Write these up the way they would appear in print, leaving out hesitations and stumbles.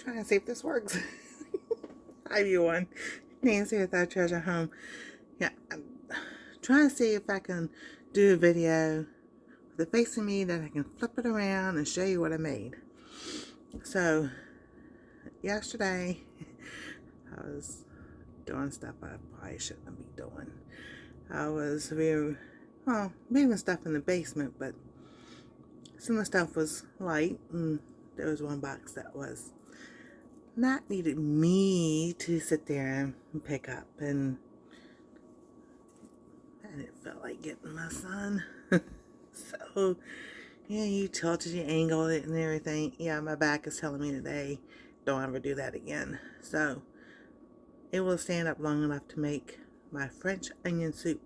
trying to see if this works. Hi everyone, Nancy with Our Treasure Home. Yeah, I'm trying to see if I can do a video with it facing me that I can flip it around and show you what I made. So, yesterday, I was doing stuff I probably shouldn't be doing. I was moving stuff in the basement, but some of the stuff was light, and there was one box that was not needed me to sit there and pick up, and I didn't feel like getting my son. So, yeah, you tilted, you angled it and everything. Yeah, my back is telling me today, don't ever do that again. So, it will stand up long enough to make my French onion soup.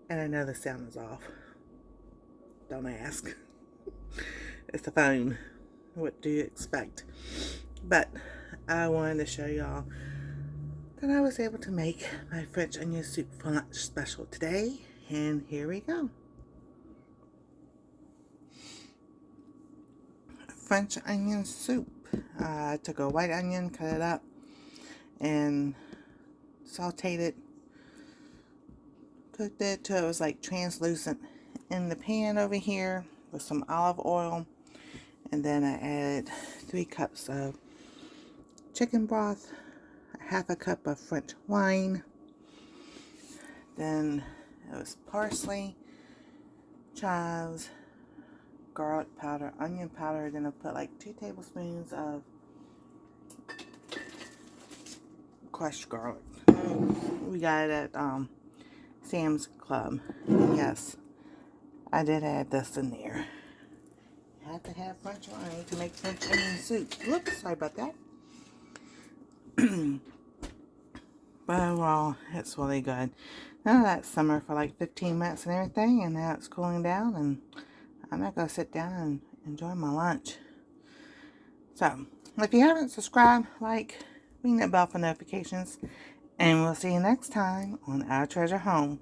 And I know the sound is off. Don't ask. It's the phone. What do you expect? But I wanted to show y'all that I was able to make my French onion soup for lunch special today. And here we go. French onion soup. I took a white onion, cut it up, and sauteed it. Cooked it till it was like translucent in the pan over here with some olive oil. And then I added 3 cups of chicken broth, half a cup of French wine. Then it was parsley, chives, garlic powder, onion powder. Then I put like 2 tablespoons of crushed garlic. We got it at Sam's Club. And yes, I did add this in there. You have to have French wine to make French onion soup. Whoops, sorry about that. But overall, it's really good. Now that's summer for like 15 minutes and everything, and now it's cooling down, and I'm not going to sit down and enjoy my lunch. So, if you haven't subscribed, like, ring that bell for notifications, and we'll see you next time on Our Treasure Home.